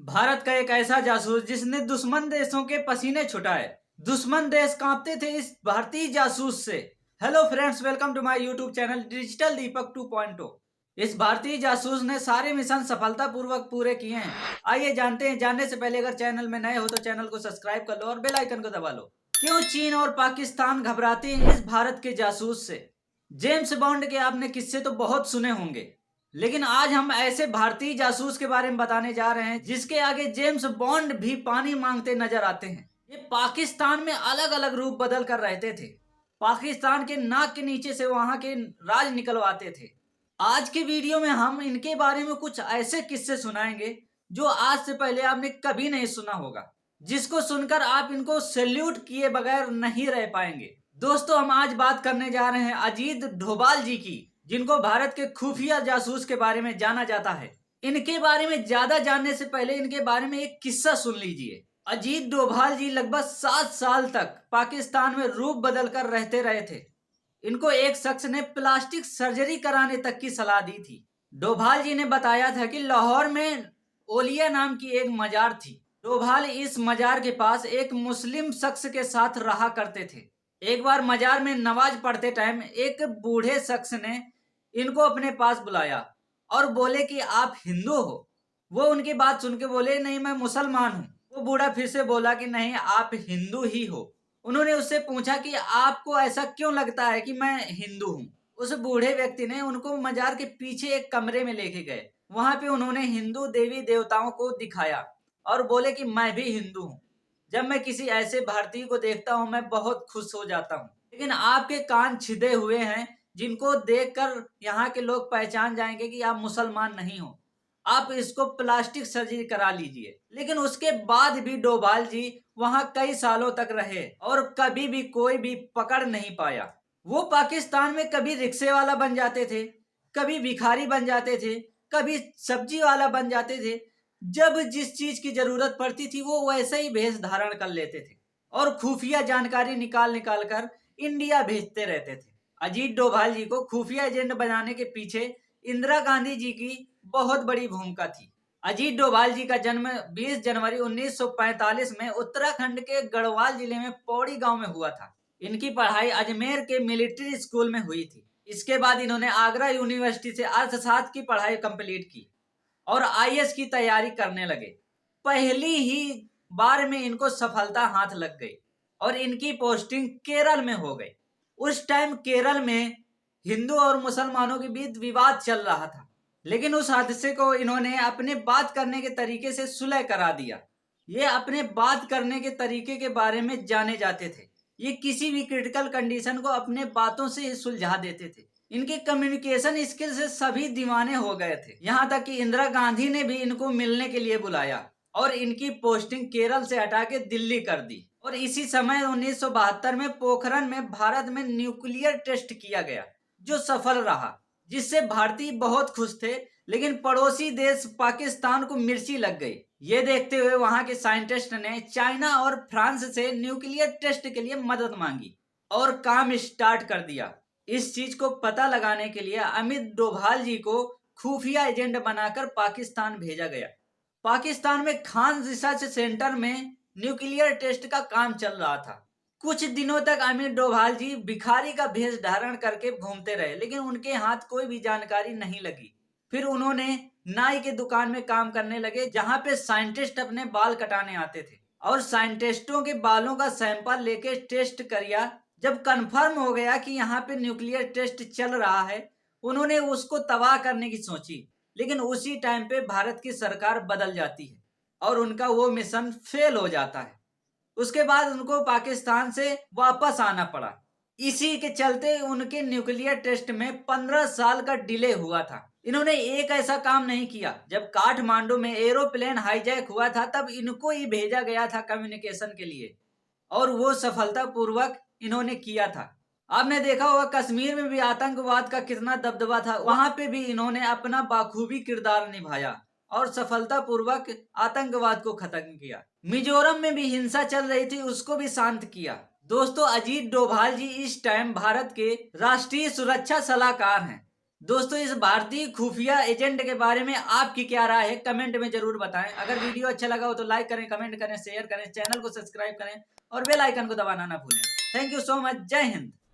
भारत का एक ऐसा जासूस जिसने दुश्मन देशों के पसीने छुटाए। दुश्मन देश कांपते थे इस भारतीय जासूस से। Hello friends, welcome to my YouTube channel digital Deepak 2.0। इस भारतीय जासूस ने सारे मिशन सफलतापूर्वक पूरे किए हैं। आइए जानते हैं। जानने से पहले अगर चैनल में नए हो तो चैनल को सब्सक्राइब कर लो और बेल आइकन को दबा लो। क्यों चीन और पाकिस्तान घबराते हैं इस भारत के जासूस से? जेम्स बॉन्ड के आपने किस्से तो बहुत सुने होंगे, लेकिन आज हम ऐसे भारतीय जासूस के बारे में बताने जा रहे हैं जिसके आगे जेम्स बॉन्ड भी पानी मांगते नजर आते हैं। ये पाकिस्तान में अलग अलग रूप बदल कर रहते थे। पाकिस्तान के नाक के नीचे से वहां के राज निकलवाते थे। आज के वीडियो में हम इनके बारे में कुछ ऐसे किस्से सुनाएंगे जो आज से पहले आपने कभी नहीं सुना होगा, जिसको सुनकर आप इनको सैल्यूट किए बगैर नहीं रह पाएंगे। दोस्तों, हम आज बात करने जा रहे हैं अजीत डोभाल जी की, जिनको भारत के खुफिया जासूस के बारे में जाना जाता है। इनके बारे में ज्यादा जानने से पहले इनके बारे में एक किस्सा सुन लीजिए। अजीत डोभाल जी लगभग 7 साल तक पाकिस्तान में रूप बदल कर रहते रहे थे। इनको एक शख्स ने प्लास्टिक सर्जरी कराने तक की सलाह दी थी। डोभाल जी ने बताया था कि लाहौर में ओलिया नाम की एक मजार थी। डोभाल इस मजार के पास एक मुस्लिम शख्स के साथ रहा करते थे। एक बार मजार में नमाज पढ़ते टाइम एक बूढ़े शख्स ने इनको अपने पास बुलाया और बोले कि आप हिंदू हो। वो उनकी बात सुन के बोले, नहीं, मैं मुसलमान हूँ। वो बूढ़ा फिर से बोला कि नहीं, आप हिंदू ही हो। उन्होंने उससे पूछा कि आपको ऐसा क्यों लगता है कि मैं हिंदू हूँ। उस बूढ़े व्यक्ति ने उनको मजार के पीछे एक कमरे में लेके गए। वहां पे उन्होंने हिंदू देवी देवताओं को दिखाया और बोले कि मैं भी हिंदू हूँ। जब मैं किसी ऐसे भारतीय को देखता हूँ मैं बहुत खुश हो जाता हूँ, लेकिन आपके कान छिदे हुए हैं जिनको देखकर यहाँ के लोग पहचान जाएंगे कि आप मुसलमान नहीं हो। आप इसको प्लास्टिक सर्जरी करा लीजिए। लेकिन उसके बाद भी डोभाल जी वहां कई सालों तक रहे और कभी भी कोई भी पकड़ नहीं पाया। वो पाकिस्तान में कभी रिक्शे वाला बन जाते थे, कभी भिखारी बन जाते थे, कभी सब्जी वाला बन जाते थे। जब जिस चीज की जरूरत पड़ती थी वो वैसे ही भेष धारण कर लेते थे और खुफिया जानकारी निकाल निकाल कर इंडिया भेजते रहते थे। अजीत डोभाल जी को खुफिया एजेंट बनाने के पीछे इंदिरा गांधी जी की बहुत बड़ी भूमिका थी। अजीत डोभाल जी का जन्म 20 जनवरी 1945 में उत्तराखंड के गढ़वाल जिले में पौड़ी गांव में हुआ था। इनकी पढ़ाई अजमेर के मिलिट्री स्कूल में हुई थी। इसके बाद इन्होंने आगरा यूनिवर्सिटी से अर्थशास्त्र की पढ़ाई कंप्लीट की और आईएएस की तैयारी करने लगे। पहली ही बार में इनको सफलता हाथ लग गई और इनकी पोस्टिंग केरल में हो गई। उस टाइम केरल में हिंदू और मुसलमानों के बीच विवाद चल रहा था, लेकिन उस हादसे को इन्होंने अपने बात करने के तरीके से सुलह करा दिया। ये अपने बात करने के तरीके के बारे में जाने जाते थे। ये किसी भी क्रिटिकल कंडीशन को अपने बातों से ही सुलझा देते थे। इनके कम्युनिकेशन स्किल से सभी दीवाने हो गए थे। यहाँ तक कि इंदिरा गांधी ने भी इनको मिलने के लिए बुलाया और इनकी पोस्टिंग केरल से हटा के दिल्ली कर दी। और इसी समय 1972 में पोखरण में भारत में न्यूक्लियर टेस्ट किया गया, जो सफल रहा, जिससे भारतीय बहुत खुश थे। लेकिन पड़ोसी देश पाकिस्तान को मिर्ची लग गई। ये देखते हुए वहां के साइंटिस्ट ने चाइना और फ्रांस से न्यूक्लियर टेस्ट के लिए मदद मांगी और काम स्टार्ट कर दिया। इस चीज को पता लगाने के लिए अमित डोभाल जी को खुफिया एजेंट बनाकर पाकिस्तान भेजा गया। पाकिस्तान में खान रिसर्च सेंटर में न्यूक्लियर टेस्ट का काम चल रहा था। कुछ दिनों तक अमित डोभाल जी भिखारी का भेष धारण करके घूमते रहे, लेकिन उनके हाथ कोई भी जानकारी नहीं लगी। फिर उन्होंने नाई के दुकान में काम करने लगे, जहां पे साइंटिस्ट अपने बाल कटाने आते थे और साइंटिस्टों के बालों का सैंपल लेके टेस्ट किया। जब कंफर्म हो गया कि यहाँ पे न्यूक्लियर टेस्ट चल रहा है, उन्होंने उसको तबाह करने की सोची। लेकिन उसी टाइम पे भारत की सरकार बदल जाती है और उनका वो मिशन फेल हो जाता है। उसके बाद उनको पाकिस्तान से वापस आना पड़ा। इसी के चलते उनके न्यूक्लियर टेस्ट में 15 साल का डिले हुआ था। इन्होंने एक ऐसा काम नहीं किया। जब काठमांडू में एरोप्लेन हाईजैक हुआ था तब इनको ही भेजा गया था कम्युनिकेशन के लिए और वो सफलतापूर्वक इन्होंने किया था। आपने देखा होगा कश्मीर में भी आतंकवाद का कितना दबदबा था, वहां पे भी इन्होंने अपना बाखूबी किरदार निभाया और सफलतापूर्वक आतंकवाद को खत्म किया। मिजोरम में भी हिंसा चल रही थी, उसको भी शांत किया। दोस्तों, अजीत डोभाल जी इस टाइम भारत के राष्ट्रीय सुरक्षा सलाहकार हैं। दोस्तों इस भारतीय खुफिया एजेंट के बारे में आपकी क्या राय है, कमेंट में जरूर बताएं। अगर वीडियो अच्छा लगा हो तो लाइक करें, कमेंट करें, शेयर करें, चैनल को सब्सक्राइब करें और बेल आइकन को दबाना ना भूलें। Thank you so much. जय हिंद।